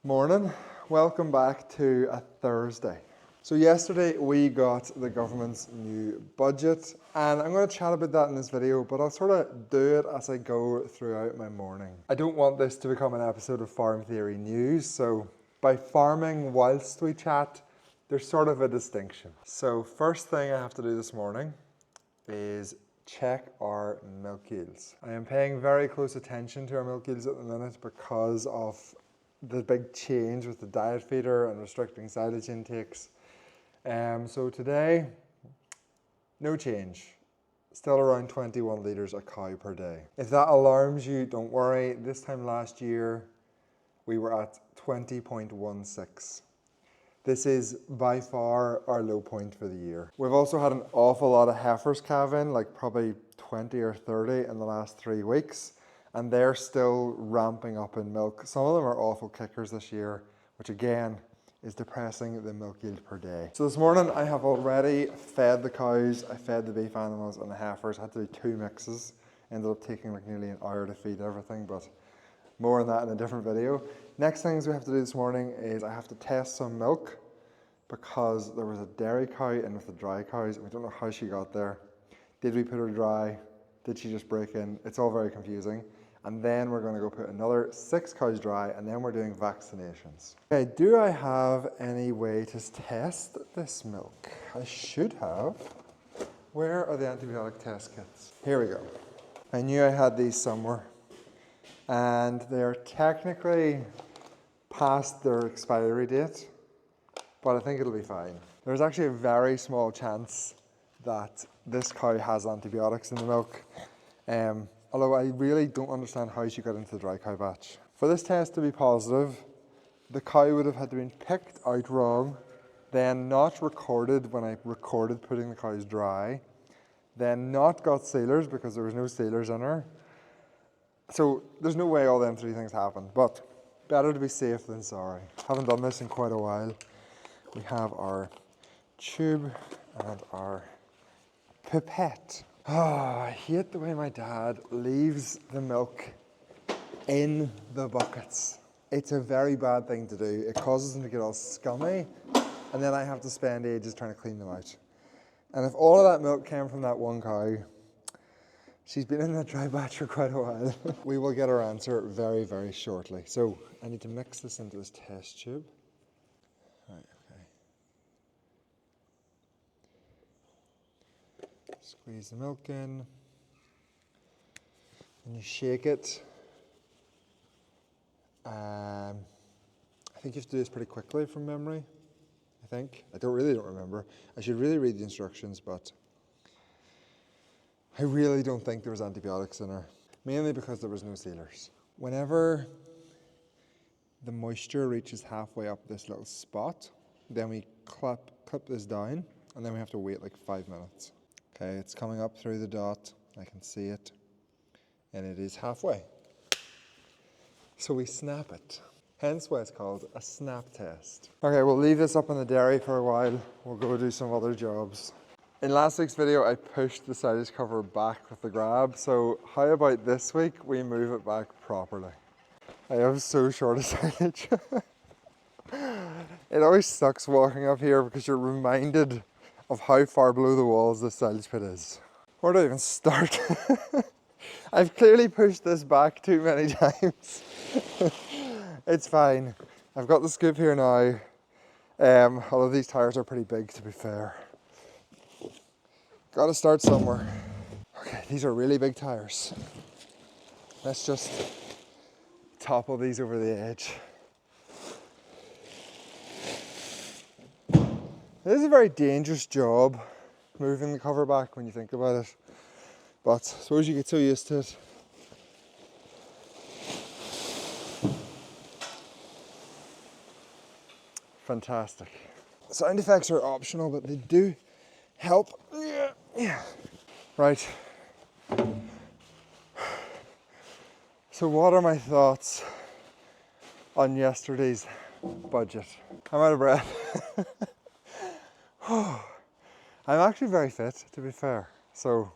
Morning, welcome back to a Thursday. So yesterday we got the government's new budget and I'm going to chat about that in this video, but I'll sort of do it as I go throughout my morning. I don't want this to become an episode of Farm Theory News, so by farming whilst we chat, there's sort of a distinction. So first thing I have to do this morning is check our milk yields. I am paying very close attention to our milk yields at the minute because of the big change with the diet feeder and restricting silage intakes. So today, no change. Still around 21 litres a cow per day. If that alarms you, don't worry. This time last year, we were at 20.16. This is by far our low point for the year. We've also had an awful lot of heifers calve in, like probably 20 or 30 in the last 3 weeks. And they're still ramping up in milk. Some of them are awful kickers this year, which again is depressing the milk yield per day. So this morning I have already fed the cows, I fed the beef animals and the heifers. I had to do 2 mixes. Ended up taking like nearly an hour to feed everything, but more on that in a different video. Next things we have to do this morning is I have to test some milk because there was a dairy cow in with the dry cows and we don't know how she got there. Did we put her dry? Did she just break in? It's all very confusing. And then we're going to go put another 6 cows dry and then we're doing vaccinations. Okay, do I have any way to test this milk? I should have. Where are the antibiotic test kits? Here we go. I knew I had these somewhere. And they're technically past their expiry date, but I think it'll be fine. There's actually a very small chance that this cow has antibiotics in the milk. Although I really don't understand how she got into the dry cow batch. For this test to be positive, the cow would have had to be picked out wrong, then not recorded when I recorded putting the cows dry, then not got sealers because there was no sealers in her. So there's no way all them 3 things happened, but better to be safe than sorry. Haven't done this in quite a while. We have our tube and our pipette. Oh, I hate the way my dad leaves the milk in the buckets. It's a very bad thing to do. It causes them to get all scummy, and then I have to spend ages trying to clean them out. And if all of that milk came from that one cow, she's been in that dry batch for quite a while. We will get our answer very, very shortly. So I need to mix this into this test tube. Right, okay. Squeeze the milk in, and you shake it. I think you have to do this pretty quickly from memory, I think. I really don't remember. I should really read the instructions, but I really don't think there was antibiotics in her, mainly because there was no sealers. Whenever the moisture reaches halfway up this little spot, then we clip this down, and then we have to wait like 5 minutes. Okay, it's coming up through the dot. I can see it. And it is halfway. So we snap it. Hence why it's called a snap test. Okay, we'll leave this up in the dairy for a while. We'll go do some other jobs. In last week's video, I pushed the silage cover back with the grab. So how about this week, we move it back properly? I have so short a silage. It always sucks walking up here because you're reminded of how far below the walls this silage pit is. Where do I even start? I've clearly pushed this back too many times. It's fine. I've got the scoop here now. Although these tires are pretty big, to be fair. Got to start somewhere. Okay, these are really big tires. Let's just topple these over the edge. It is a very dangerous job, moving the cover back when you think about it. But I suppose you get so used to it. Fantastic. Sound effects are optional, but they do help. Yeah. Right. So what are my thoughts on yesterday's budget? I'm out of breath. I'm actually very fit, to be fair. So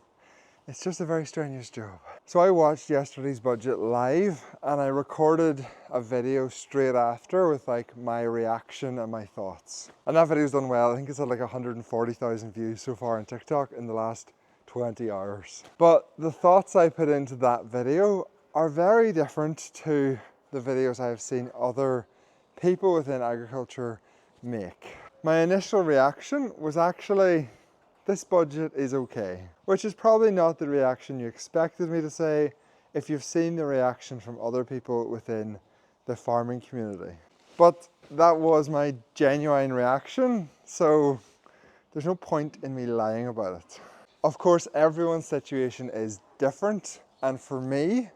It's just a very strenuous job. So I watched yesterday's budget live and I recorded a video straight after with like my reaction and my thoughts. And that video's done well. I think it's had like 140,000 views so far on TikTok in the last 20 hours. But the thoughts I put into that video are very different to the videos I have seen other people within agriculture make. My initial reaction was actually, this budget is okay, which is probably not the reaction you expected me to say if you've seen the reaction from other people within the farming community. But that was my genuine reaction, so there's no point in me lying about it. Of course, everyone's situation is different, and for me,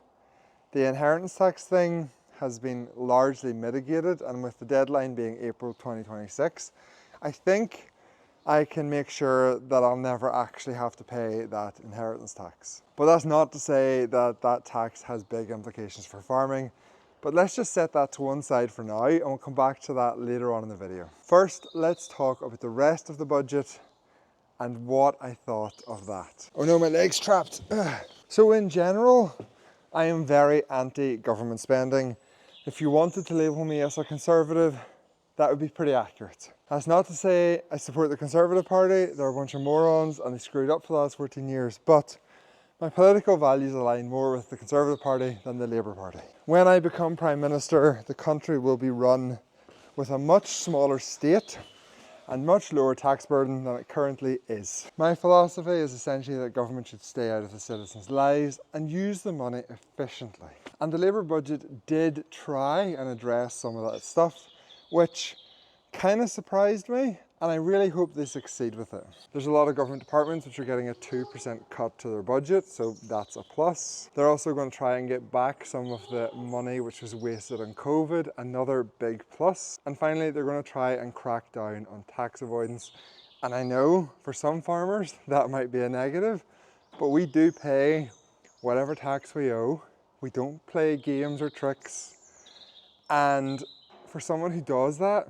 the inheritance tax thing has been largely mitigated, and with the deadline being April 2026, I think I can make sure that I'll never actually have to pay that inheritance tax. But that's not to say that that tax has big implications for farming, but let's just set that to one side for now, and we'll come back to that later on in the video. First, let's talk about the rest of the budget and what I thought of that. Oh no, my leg's trapped. So in general, I am very anti-government spending. If you wanted to label me as a conservative, that would be pretty accurate. That's not to say I support the Conservative Party. They're a bunch of morons and they screwed up for the last 14 years. But my political values align more with the Conservative Party than the Labour Party. When I become Prime Minister, the country will be run with a much smaller state and much lower tax burden than it currently is. My philosophy is essentially that government should stay out of the citizens' lives and use the money efficiently. And the Labour budget did try and address some of that stuff, which kind of surprised me, and I really hope they succeed with it. There's a lot of government departments which are getting a 2% cut to their budget, so that's a plus. They're also going to try and get back some of the money which was wasted on COVID, another big plus. And finally, they're going to try and crack down on tax avoidance. And I know for some farmers that might be a negative, but we do pay whatever tax we owe. We don't play games or tricks. And for someone who does that,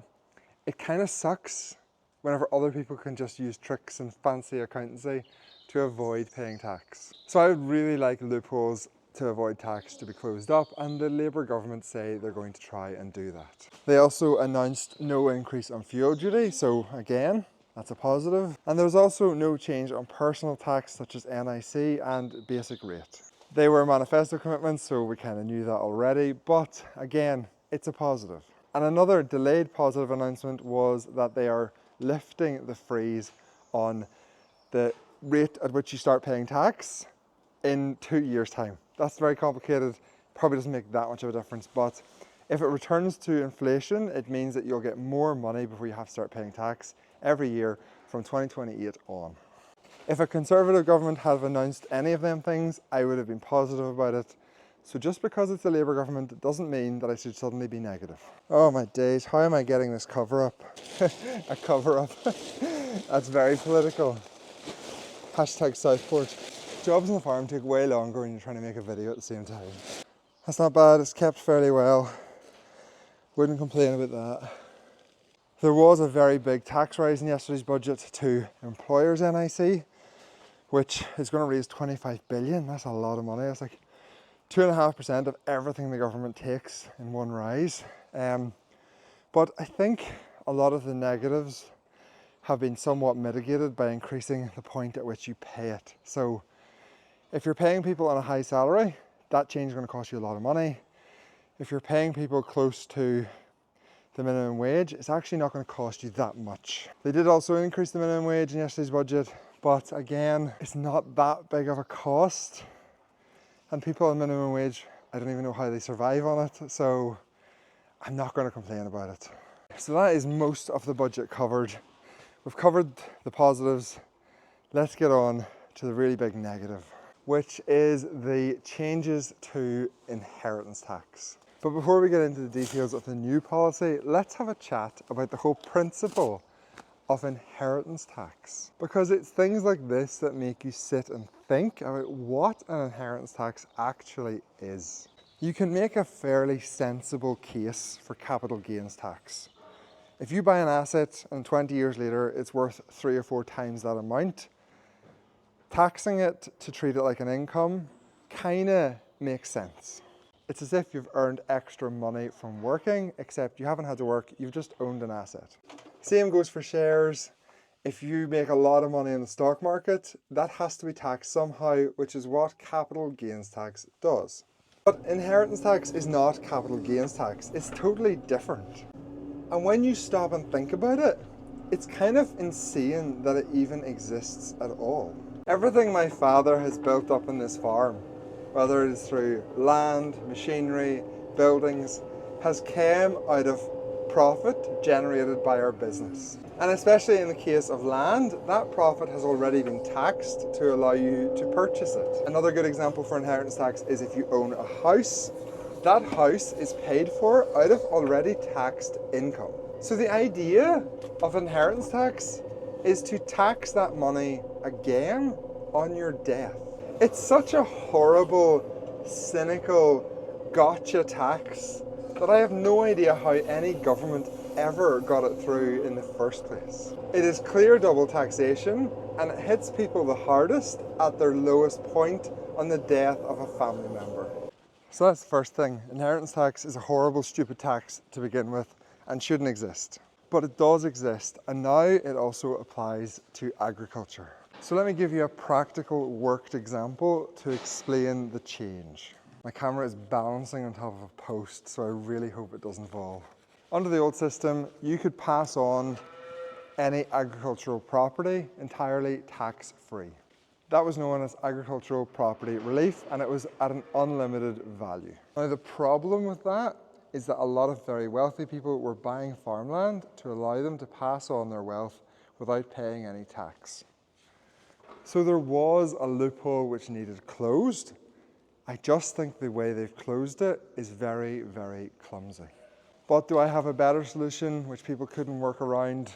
it kind of sucks whenever other people can just use tricks and fancy accountancy to avoid paying tax. So I would really like loopholes to avoid tax to be closed up, and the Labour government say they're going to try and do that. They also announced no increase on fuel duty, so again, that's a positive. And there's also no change on personal tax such as NIC and basic rate. They were manifesto commitments, so we kind of knew that already, but again, it's a positive. And another delayed positive announcement was that they are lifting the freeze on the rate at which you start paying tax in 2 years' time. That's very complicated, probably doesn't make that much of a difference, but if it returns to inflation, it means that you'll get more money before you have to start paying tax every year from 2028 on. If a Conservative government had announced any of them things, I would have been positive about it. So just because it's a Labour government, it doesn't mean that I should suddenly be negative. Oh my days, how am I getting this cover up? A cover up. That's very political. Hashtag Southport. Jobs on the farm take way longer when you're trying to make a video at the same time. That's not bad, it's kept fairly well. Wouldn't complain about that. There was a very big tax rise in yesterday's budget to employers' NIC, which is going to raise 25 billion. That's a lot of money. That's like 2.5% of everything the government takes in one rise. But I think a lot of the negatives have been somewhat mitigated by increasing the point at which you pay it. So if you're paying people on a high salary, that change is going to cost you a lot of money. If you're paying people close to the minimum wage, it's actually not going to cost you that much. They did also increase the minimum wage in yesterday's budget, but again, it's not that big of a cost. And people on minimum wage, I don't even know how they survive on it, so I'm not going to complain about it. So that is most of the budget covered. We've covered the positives. Let's get on to the really big negative, which is the changes to inheritance tax. But before we get into the details of the new policy, let's have a chat about the whole principle of inheritance tax. Because it's things like this that make you sit and think about what an inheritance tax actually is. You can make a fairly sensible case for capital gains tax. If you buy an asset and 20 years later it's worth 3 or 4 times that amount, Taxing it to treat it like an income kind of makes sense. It's as if you've earned extra money from working, except you haven't had to work, you've just owned an asset. Same goes for shares. If you make a lot of money in the stock market, that has to be taxed somehow, which is what capital gains tax does. But inheritance tax is not capital gains tax. It's totally different. And when you stop and think about it, it's kind of insane that it even exists at all. Everything my father has built up in this farm, whether it is through land, machinery, buildings, has come out of profit generated by our business. And especially in the case of land, that profit has already been taxed to allow you to purchase it. Another good example for inheritance tax is if you own a house, that house is paid for out of already taxed income. So the idea of inheritance tax is to tax that money again on your death. It's such a horrible, cynical gotcha tax that I have no idea how any government ever got it through in the first place. It is clear double taxation, and it hits people the hardest at their lowest point on the death of a family member. So that's the first thing. Inheritance tax is a horrible, stupid tax to begin with and shouldn't exist. But it does exist, and now it also applies to agriculture. So let me give you a practical worked example to explain the change. My camera is balancing on top of a post, so I really hope it doesn't fall. Under the old system, you could pass on any agricultural property entirely tax-free. That was known as agricultural property relief, and it was at an unlimited value. Now the problem with that is that a lot of very wealthy people were buying farmland to allow them to pass on their wealth without paying any tax. So there was a loophole which needed closed. I just think the way they've closed it is very, very clumsy. But do I have a better solution which people couldn't work around?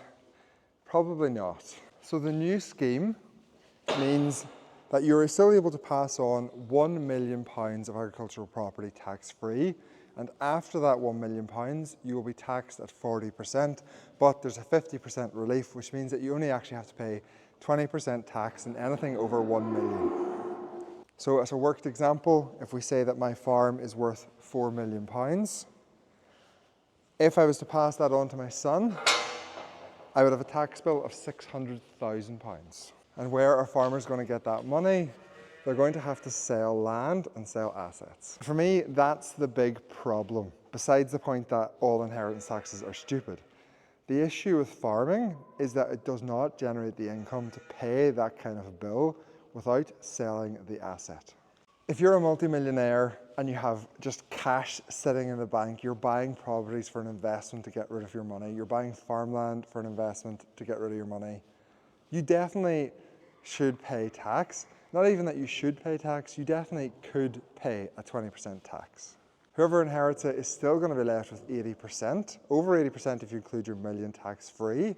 Probably not. So the new scheme means that you're still able to pass on £1 million of agricultural property tax-free, and after that £1 million, you will be taxed at 40%, but there's a 50% relief, which means that you only actually have to pay 20% tax on anything over 1 million. So as a worked example, if we say that my farm is worth £4 million, if I was to pass that on to my son, I would have a tax bill of £600,000. And where are farmers going to get that money? They're going to have to sell land and sell assets. For me, that's the big problem, besides the point that all inheritance taxes are stupid. The issue with farming is that it does not generate the income to pay that kind of a bill without selling the asset. If you're a multimillionaire and you have just cash sitting in the bank, you're buying properties for an investment to get rid of your money, you're buying farmland for an investment to get rid of your money, you definitely should pay tax. Not even that you should pay tax, you definitely could pay a 20% tax. Whoever inherits it is still going to be left with 80%, over 80% if you include your million tax-free,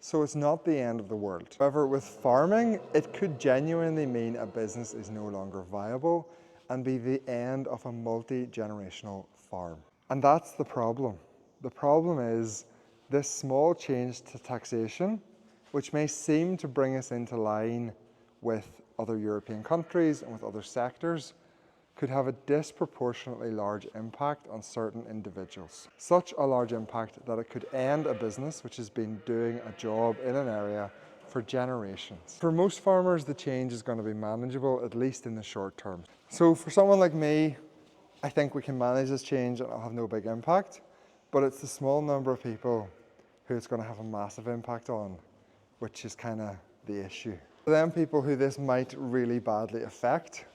so it's not the end of the world. However, with farming, it could genuinely mean a business is no longer viable and be the end of a multi-generational farm. And that's the problem. The problem is this small change to taxation, which may seem to bring us into line with other European countries and with other sectors, could have a disproportionately large impact on certain individuals. Such a large impact that it could end a business which has been doing a job in an area for generations. For most farmers, the change is going to be manageable, at least in the short term. So for someone like me, I think we can manage this change and it'll have no big impact, but it's the small number of people who it's going to have a massive impact on, which is kind of the issue. For them people who this might really badly affect,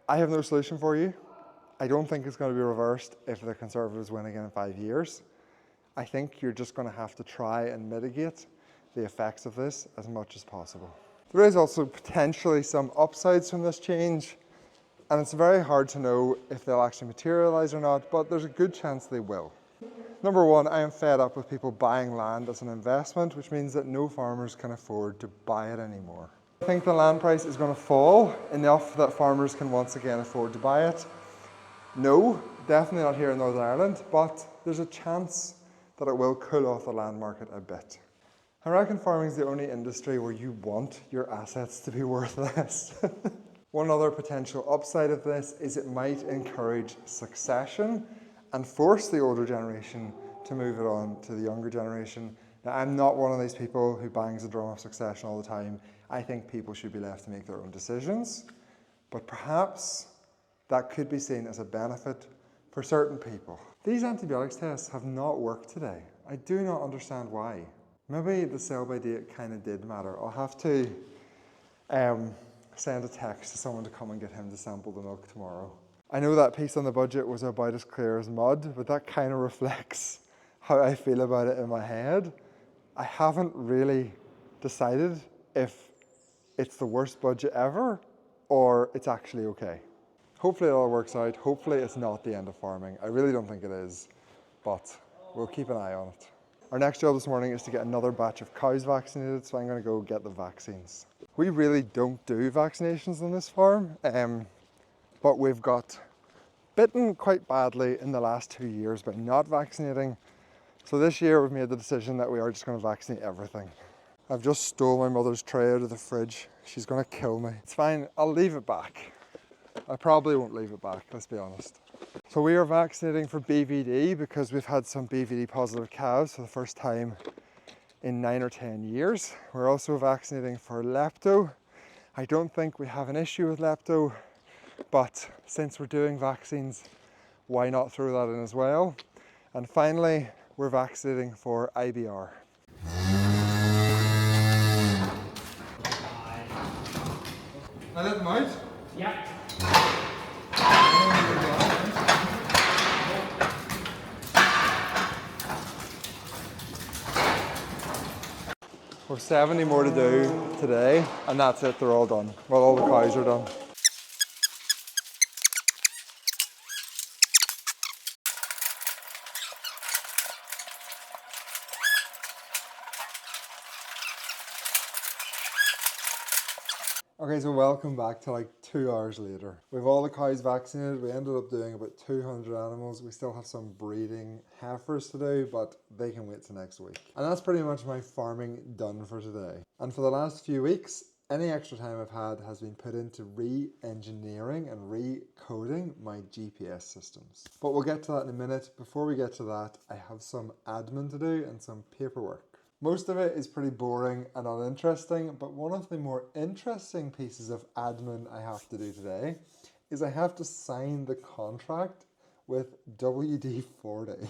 I have no solution for you. I don't think it's going to be reversed if the Conservatives win again in 5 years. I think you're just going to have to try and mitigate the effects of this as much as possible. There is also potentially some upsides from this change, and it's very hard to know if they'll actually materialise or not, but there's a good chance they will. Number one, I am fed up with people buying land as an investment, which means that no farmers can afford to buy it anymore. I think the land price is going to fall enough that farmers can once again afford to buy it. No, definitely not here in Northern Ireland, but there's a chance that it will cool off the land market a bit. I reckon farming is the only industry where you want your assets to be worth less. One other potential upside of this is it might encourage succession and force the older generation to move it on to the younger generation. Now, I'm not one of these people who bangs the drum of succession all the time. I think people should be left to make their own decisions, but perhaps that could be seen as a benefit for certain people. These antibiotics tests have not worked today. I do not understand why. Maybe the sell-by date kind of did matter. I'll have to send a text to someone to come and get him to sample the milk tomorrow. I know that piece on the budget was about as clear as mud, but that kind of reflects how I feel about it in my head. I haven't really decided if it's the worst budget ever or it's actually okay. Hopefully it all works out. Hopefully it's not the end of farming. I really don't think it is, but we'll keep an eye on it. Our next job this morning is to get another batch of cows vaccinated, so I'm going to go get the vaccines. We really don't do vaccinations on this farm, but we've got bitten quite badly in the last 2 years by not vaccinating. So this year we've made the decision that we are just going to vaccinate everything. I've just stole my mother's tray out of the fridge. She's going to kill me. It's fine, I'll leave it back. I probably won't leave it back, let's be honest. So we are vaccinating for BVD because we've had some BVD positive calves for the first time in 9 or 10 years. We're also vaccinating for lepto. I don't think we have an issue with lepto, but since we're doing vaccines, why not throw that in as well? And finally, we're vaccinating for IBR. I let them out? Yeah. We've 70 more to do today, and that's it, they're all done. Well, all the cows are done. Okay, so welcome back to like 2 hours later. We've all the cows vaccinated. We ended up doing about 200 animals. We still have some breeding heifers to do, but they can wait till next week. And that's pretty much my farming done for today. And for the last few weeks, any extra time I've had has been put into re-engineering and recoding my GPS systems. But we'll get to that in a minute. Before we get to that, I have some admin to do and some paperwork. Most of it is pretty boring and uninteresting, but one of the more interesting pieces of admin I have to do today is I have to sign the contract with WD-40.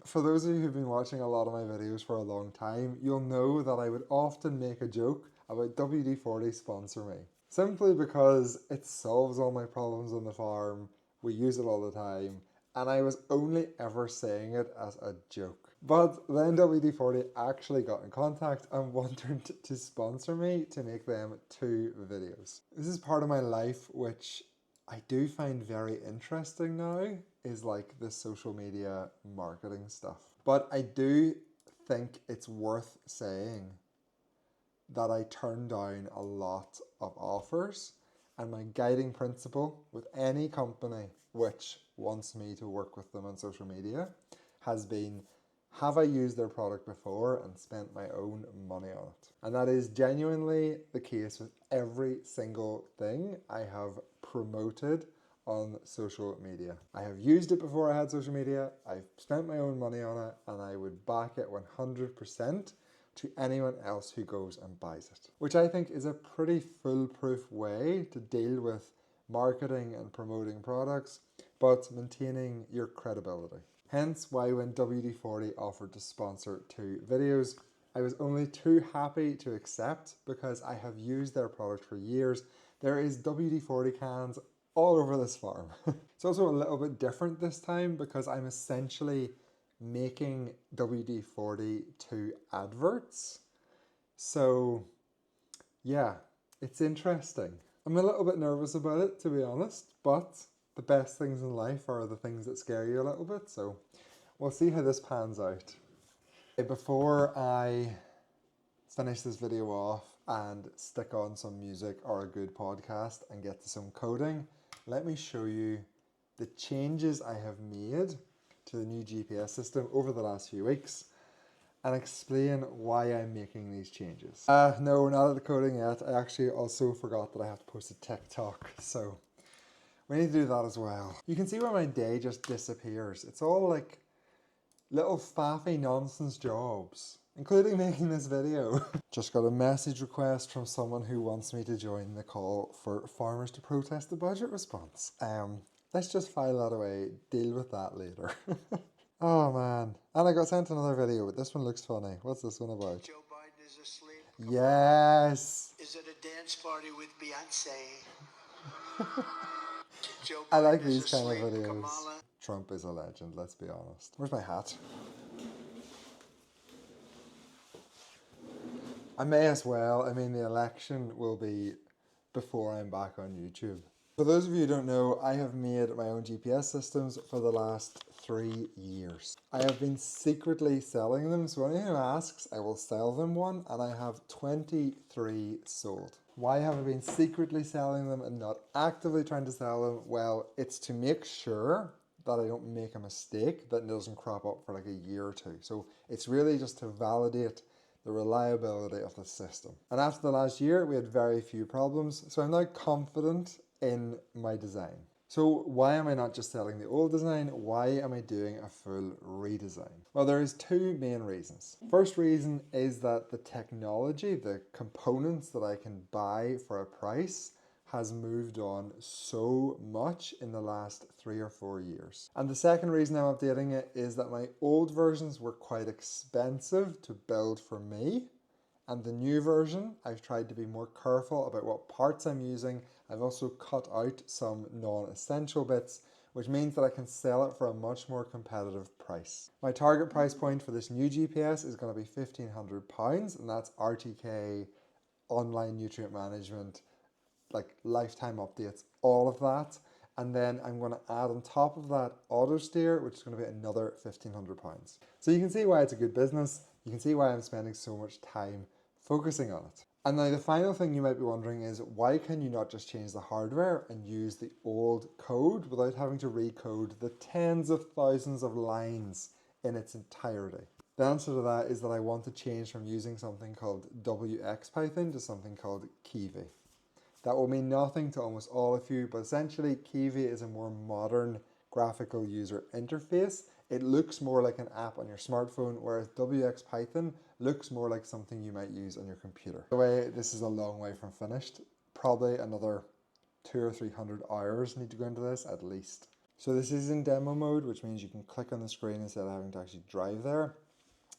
For those of you who've been watching a lot of my videos for a long time, you'll know that I would often make a joke about WD-40 sponsor me. Simply because it solves all my problems on the farm, we use it all the time, and I was only ever saying it as a joke. But then WD-40 actually got in contact and wanted to sponsor me to make them 2 videos. This is part of my life which I do find very interesting now, is like the social media marketing stuff. But I do think it's worth saying that I turn down a lot of offers, and my guiding principle with any company which wants me to work with them on social media has been, have I used their product before and spent my own money on it? And that is genuinely the case with every single thing I have promoted on social media. I have used it before I had social media, I've spent my own money on it, and I would back it 100% to anyone else who goes and buys it. Which I think is a pretty foolproof way to deal with marketing and promoting products, but maintaining your credibility. Hence why when WD-40 offered to sponsor 2 videos, I was only too happy to accept because I have used their product for years. There is WD-40 cans all over this farm. It's also a little bit different this time because I'm essentially making WD-40 2 adverts. So yeah, it's interesting. I'm a little bit nervous about it, to be honest, but the best things in life are the things that scare you a little bit, so we'll see how this pans out. Before I finish this video off and stick on some music or a good podcast and get to some coding, let me show you the changes I have made to the new GPS system over the last few weeks. and explain why I'm making these changes. No, we're not at the coding yet. I actually also forgot that I have to post a TikTok, so we need to do that as well. You can see where my day just disappears. It's all like little faffy nonsense jobs, including making this video. Just got a message request from someone who wants me to join the call for farmers to protest the budget response. Let's just file that away, deal with that later. Oh man, and I got sent another video, but this one looks funny. What's this one about? Joe Biden is asleep. Yes! Is it a dance party with Beyonce? Joe I Biden like is these kind of asleep. videos. Kamala. Trump is a legend, let's be honest. Where's my hat? I may as well. I mean, the election will be before I'm back on YouTube. For those of you who don't know, I have made my own GPS systems for the last 3 years. I have been secretly selling them, so anyone who asks, I will sell them one, and I have 23 sold. Why have I been secretly selling them and not actively trying to sell them? Well, it's to make sure that I don't make a mistake that doesn't crop up for like a year or two. So it's really just to validate the reliability of the system. And after the last year, we had very few problems, so I'm now confident in my design. So why am I not just selling the old design? Why am I doing a full redesign? Well, there is 2 main reasons. First reason is that the technology, the components that I can buy for a price has moved on so much in the last 3 or 4 years. And the second reason I'm updating it is that my old versions were quite expensive to build for me. And the new version, I've tried to be more careful about what parts I'm using. I've also cut out some non-essential bits, which means that I can sell it for a much more competitive price. My target price point for this new GPS is going to be £1,500, and that's RTK, online nutrient management, like lifetime updates, all of that. And then I'm going to add on top of that auto steer, which is going to be another £1,500. So you can see why it's a good business. You can see why I'm spending so much time focusing on it. And now the final thing you might be wondering is, why can you not just change the hardware and use the old code without having to recode the tens of thousands of lines in its entirety? The answer to that is that I want to change from using something called WX Python to something called Kiwi. That will mean nothing to almost all of you, but essentially Kiwi is a more modern graphical user interface. It looks more like an app on your smartphone, whereas WX Python looks more like something you might use on your computer. By the way, this is a long way from finished. Probably another 200 or 300 hours need to go into this at least. So this is in demo mode, which means you can click on the screen instead of having to actually drive there.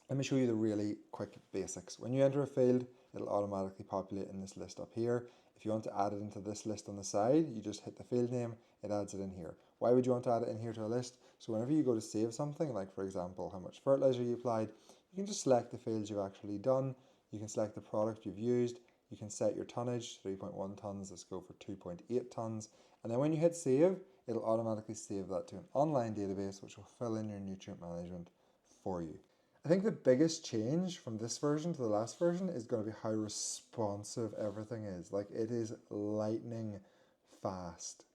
Let me show you the really quick basics. When you enter a field, it'll automatically populate in this list up here. If you want to add it into this list on the side, you just hit the field name, it adds it in here. Why would you want to add it in here to a list? So whenever you go to save something, like for example, how much fertilizer you applied, you can just select the fields you've actually done. You can select the product you've used. You can set your tonnage, 3.1 tons, let's go for 2.8 tons. And then when you hit save, it'll automatically save that to an online database, which will fill in your nutrient management for you. I think the biggest change from this version to the last version is going to be how responsive everything is. Like, it is lightning fast.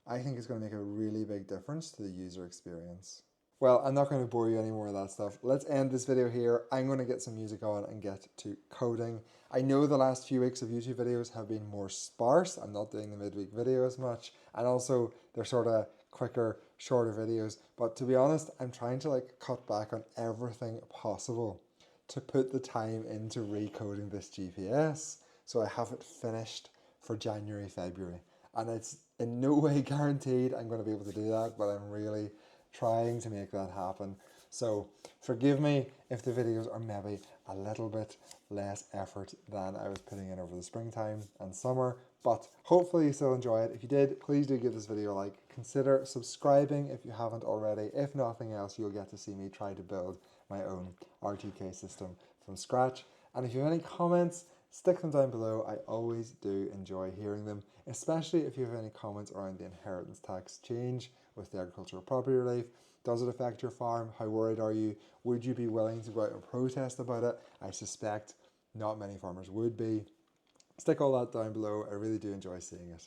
I think it's going to make a really big difference to the user experience. Well, I'm not going to bore you any more with that stuff. Let's end this video here. I'm going to get some music on and get to coding. I know the last few weeks of YouTube videos have been more sparse. I'm not doing the midweek video as much. And also, they're sort of quicker, shorter videos. But to be honest, I'm trying to cut back on everything possible to put the time into recoding this GPS so I have it finished for January, February. And it's in no way guaranteed I'm going to be able to do that, but I'm really trying to make that happen. So forgive me if the videos are maybe a little bit less effort than I was putting in over the springtime and summer, but hopefully you still enjoy it. If you did, please do give this video a like. Consider subscribing if you haven't already. If nothing else, you'll get to see me try to build my own RTK system from scratch. And if you have any comments, stick them down below. I always do enjoy hearing them, especially if you have any comments around the inheritance tax change with the agricultural property relief. Does it affect your farm? How worried are you? Would you be willing to go out and protest about it? I suspect not many farmers would be. Stick all that down below. I really do enjoy seeing it.